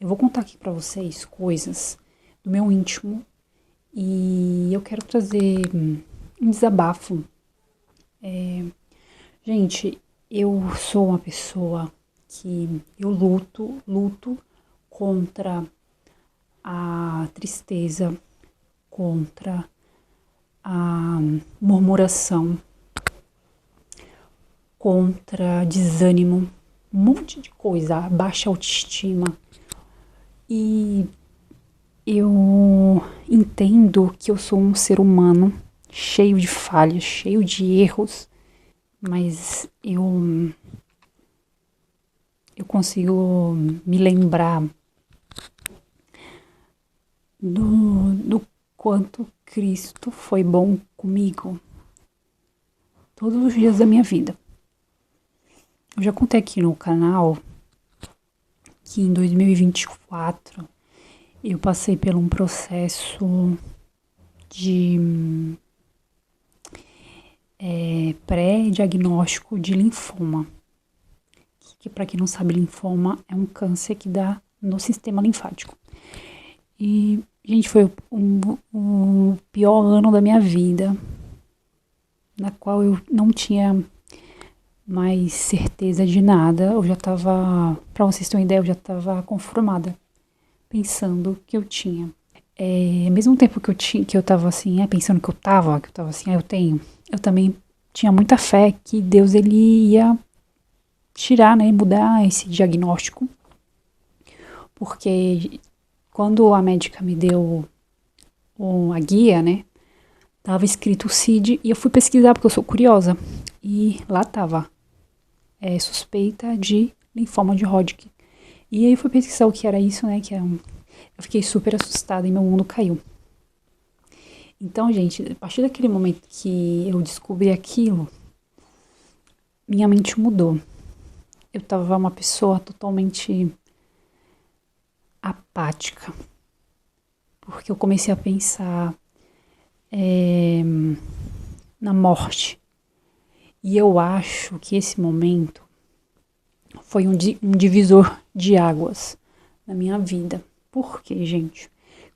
Eu vou contar aqui pra vocês coisas do meu íntimo e eu quero trazer um desabafo. Gente, eu sou uma pessoa que eu luto contra a tristeza, contra a murmuração, contra desânimo, um monte de coisa, a baixa autoestima. E eu entendo que eu sou um ser humano cheio de falhas, cheio de erros, mas eu consigo me lembrar do quanto Cristo foi bom comigo todos os dias da minha vida. Eu já contei aqui no canal que em 2024 eu passei por um processo de pré-diagnóstico de linfoma. Que para quem não sabe, linfoma é um câncer que dá no sistema linfático. E, gente, foi o pior ano da minha vida, na qual eu não tinha mais certeza de nada. Eu já estava, para vocês terem uma ideia, eu já estava conformada, pensando que eu tinha. Ao mesmo tempo que eu tava assim, pensando que eu tava assim, eu tenho, eu também tinha muita fé que Deus ele ia tirar, né, mudar esse diagnóstico, porque quando a médica me deu a guia, né, tava escrito CID e eu fui pesquisar porque eu sou curiosa e lá tava suspeita de linfoma de Hodgkin. E aí eu fui pesquisar o que era isso, né, eu fiquei super assustada e meu mundo caiu. Então, gente, a partir daquele momento que eu descobri aquilo, minha mente mudou. Eu tava uma pessoa totalmente apática, porque eu comecei a pensar na morte. E eu acho que esse momento foi um divisor de águas na minha vida. Por quê, gente?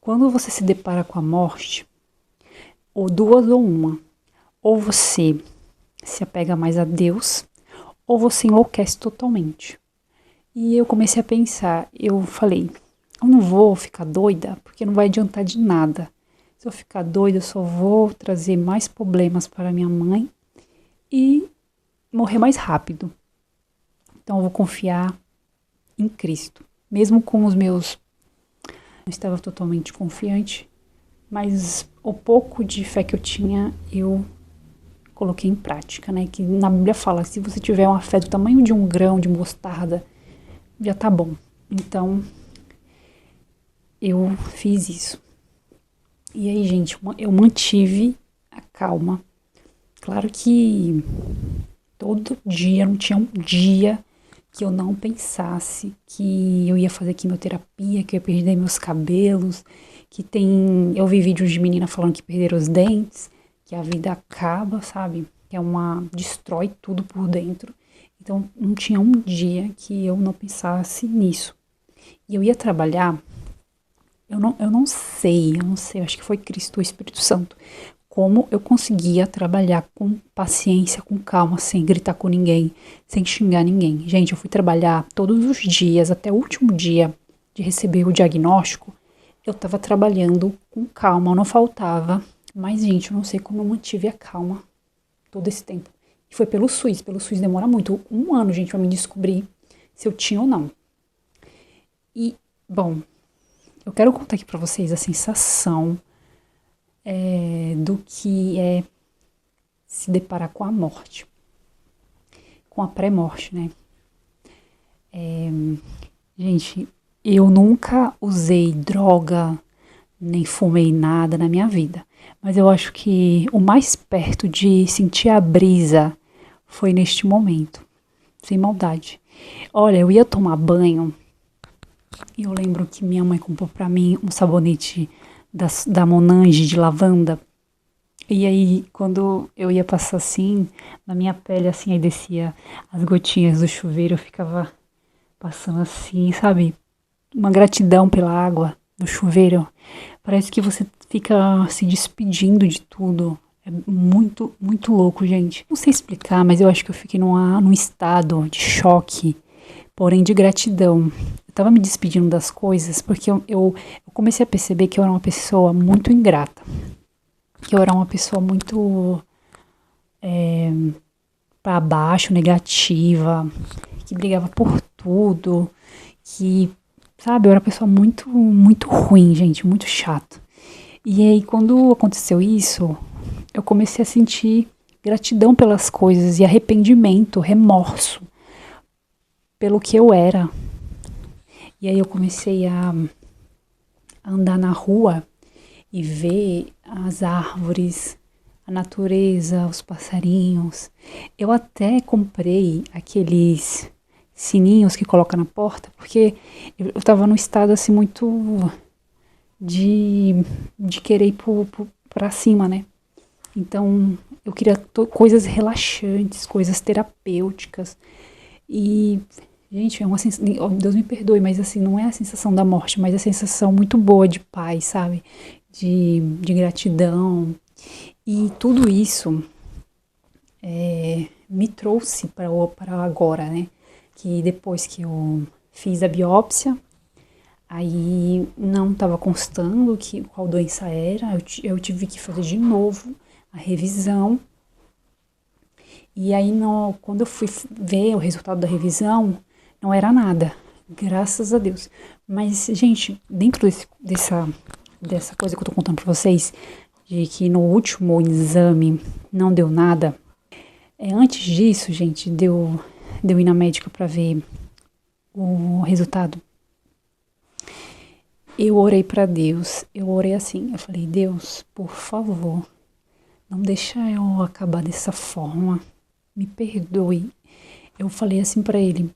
Quando você se depara com a morte, ou duas ou uma, ou você se apega mais a Deus, ou você enlouquece totalmente. E eu comecei a pensar, eu falei, eu não vou ficar doida, porque não vai adiantar de nada. Se eu ficar doida, eu só vou trazer mais problemas para minha mãe e morrer mais rápido. Então eu vou confiar em Cristo. Mesmo com os meus... não estava totalmente confiante, mas o pouco de fé que eu tinha, eu coloquei em prática, né? Que na Bíblia fala, se você tiver uma fé do tamanho de um grão de mostarda, já tá bom. Então, eu fiz isso. E aí, gente, eu mantive a calma. Claro que todo dia, não tinha um dia que eu não pensasse que eu ia fazer quimioterapia, que eu ia perder meus cabelos, eu vi vídeos de menina falando que perderam os dentes, que a vida acaba, sabe? Destrói tudo por dentro. Então, não tinha um dia que eu não pensasse nisso. E eu ia trabalhar, eu não sei, acho que foi Cristo, o Espírito Santo, como eu conseguia trabalhar com paciência, com calma, sem gritar com ninguém, sem xingar ninguém. Gente, eu fui trabalhar todos os dias, até o último dia de receber o diagnóstico, eu estava trabalhando com calma, não faltava. Mas, gente, eu não sei como eu mantive a calma todo esse tempo. E foi pelo SUS demora muito, 1 ano, gente, pra me descobrir se eu tinha ou não. E, bom, eu quero contar aqui pra vocês a sensação do que é se deparar com a morte, com a pré-morte, né? Gente, eu nunca usei droga, nem fumei nada na minha vida, mas eu acho que o mais perto de sentir a brisa foi neste momento, sem maldade. Olha, eu ia tomar banho e eu lembro que minha mãe comprou pra mim um sabonete da Monange de lavanda. E aí, quando eu ia passar assim, na minha pele, assim, aí descia as gotinhas do chuveiro, eu ficava passando assim, sabe? uma gratidão pela água do chuveiro. Parece que você fica se despedindo de tudo. É muito, muito louco, gente. Não sei explicar, mas eu acho que eu fiquei num estado de choque, porém de gratidão. Eu tava me despedindo das coisas porque eu comecei a perceber que eu era uma pessoa muito ingrata. Que eu era uma pessoa muito para baixo, negativa, que brigava por tudo, que, sabe, eu era uma pessoa muito, muito ruim, gente, muito chata. E aí, quando aconteceu isso, eu comecei a sentir gratidão pelas coisas e arrependimento, remorso pelo que eu era. E aí eu comecei a andar na rua e ver as árvores, a natureza, os passarinhos. Eu até comprei aqueles sininhos que coloca na porta, porque eu tava num estado assim muito de, de querer ir pra cima, né? Então eu queria coisas relaxantes, coisas terapêuticas. E, gente, é uma sensação. Oh, Deus me perdoe, mas assim, não é a sensação da morte, mas a sensação muito boa de paz, sabe? De gratidão. E tudo isso me trouxe para agora, né? Que depois que eu fiz a biópsia, aí não estava constando qual doença era, eu tive que fazer de novo a revisão. E aí, quando eu fui ver o resultado da revisão, não era nada, graças a Deus. Mas, gente, dentro dessa coisa que eu tô contando pra vocês, de que no último exame não deu nada, antes disso, gente, deu ir na médica pra ver o resultado. Eu orei pra Deus, eu orei assim, eu falei, Deus, por favor, não deixa eu acabar dessa forma, me perdoe. Eu falei assim pra ele,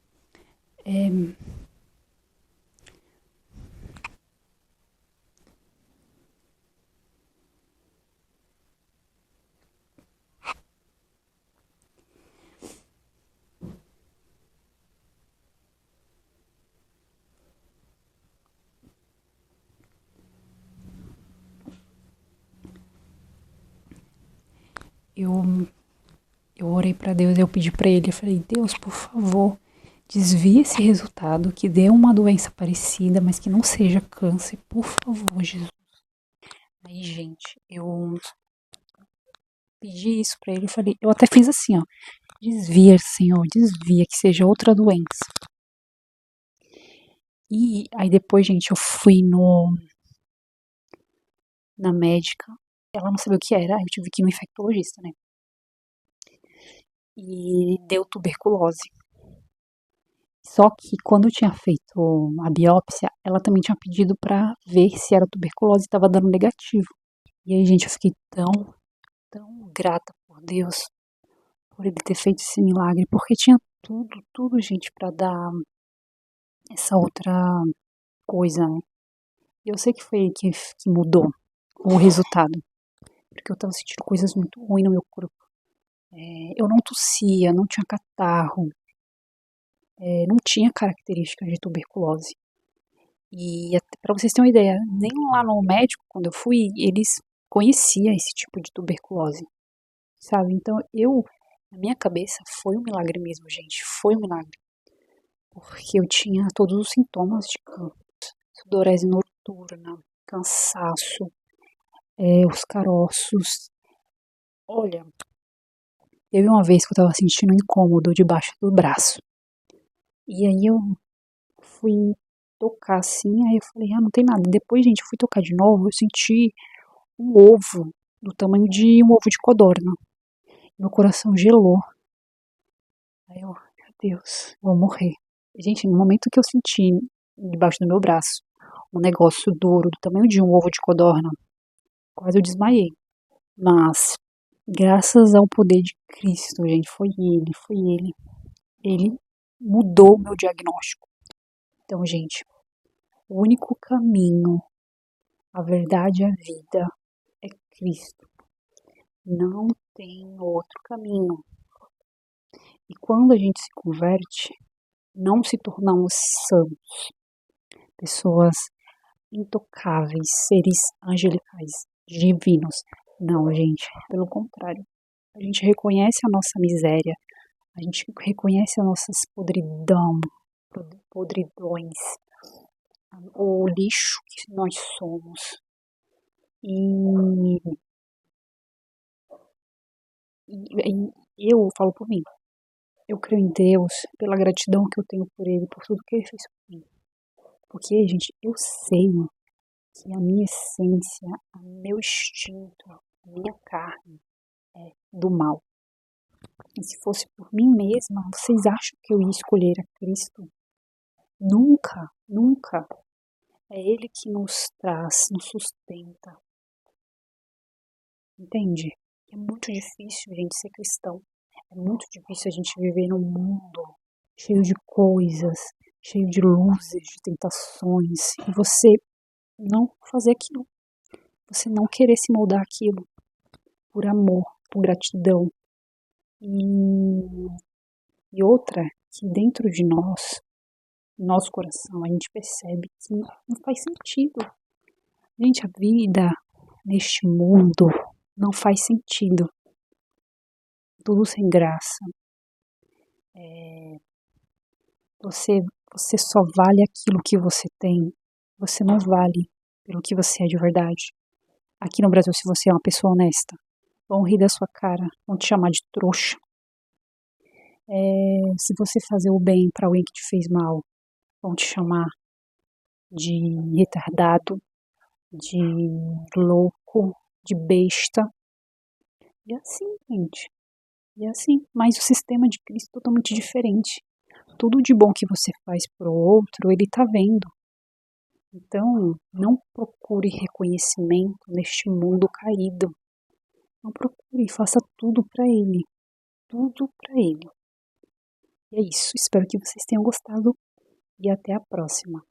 eu, eu orei pra Deus, eu pedi pra ele, eu falei, Deus, por favor, desvia esse resultado, que dê uma doença parecida, mas que não seja câncer, por favor, Jesus. Aí, gente, eu pedi isso pra ele, eu falei, eu até fiz assim, ó, desvia, Senhor, desvia, que seja outra doença. E aí depois, gente, eu fui na médica, ela não sabia o que era, eu tive que ir no infectologista, né? E deu tuberculose. Só que quando eu tinha feito a biópsia, ela também tinha pedido pra ver se era tuberculose e tava dando negativo. E aí, gente, eu fiquei tão grata por Deus, por ele ter feito esse milagre, porque tinha tudo, gente, pra dar essa outra coisa, né? E eu sei que foi que mudou o resultado, porque eu tava sentindo coisas muito ruins no meu corpo. Eu não tossia, não tinha catarro, não tinha características de tuberculose. E para vocês terem uma ideia, nem lá no médico, quando eu fui, eles conheciam esse tipo de tuberculose, sabe? Então na minha cabeça, foi um milagre mesmo, gente, foi um milagre. Porque eu tinha todos os sintomas de câncer, sudorese noturna, cansaço, os caroços. Olha, teve uma vez que eu tava sentindo um incômodo debaixo do braço. E aí eu fui tocar assim, aí eu falei, não tem nada. Depois, gente, eu fui tocar de novo, eu senti um ovo do tamanho de um ovo de codorna. Meu coração gelou. Aí eu, meu Deus, vou morrer. Gente, no momento que eu senti debaixo do meu braço um negócio duro do tamanho de um ovo de codorna, quase eu desmaiei. Mas, graças ao poder de Cristo, gente, foi ele, foi ele. Ele mudou o meu diagnóstico. Então, gente, o único caminho, a verdade e a vida é Cristo. Não tem outro caminho. E quando a gente se converte, não se tornamos santos. pessoas intocáveis, seres angelicais, divinos. Não, gente, pelo contrário. A gente reconhece a nossa miséria, a gente reconhece as nossas podridões, o lixo que nós somos. E, eu falo por mim, eu creio em Deus pela gratidão que eu tenho por Ele, por tudo que Ele fez por mim. Porque, gente, eu sei que a minha essência, o meu instinto, a minha carne é do mal. E se fosse por mim mesma, vocês acham que eu ia escolher a Cristo? Nunca, nunca. É Ele que nos traz, nos sustenta. Entende? É muito difícil, gente, ser cristão. É muito difícil a gente viver num mundo cheio de coisas, cheio de luzes, de tentações, e você não fazer aquilo. Você não querer se moldar aquilo por amor, por gratidão. E outra, que dentro de nós, nosso coração, a gente percebe que não faz sentido. Gente, a vida neste mundo não faz sentido. Tudo sem graça. Você só vale aquilo que você tem. Você não vale pelo que você é de verdade. Aqui no Brasil, se você é uma pessoa honesta, vão rir da sua cara, vão te chamar de trouxa. Se você fazer o bem para alguém que te fez mal, vão te chamar de retardado, de louco, de besta. E assim, gente. E assim. Mas o sistema de Cristo é totalmente diferente. Tudo de bom que você faz pro outro, ele tá vendo. Então, não procure reconhecimento neste mundo caído. Não procure, faça tudo para ele. Tudo para ele. E é isso. Espero que vocês tenham gostado e até a próxima.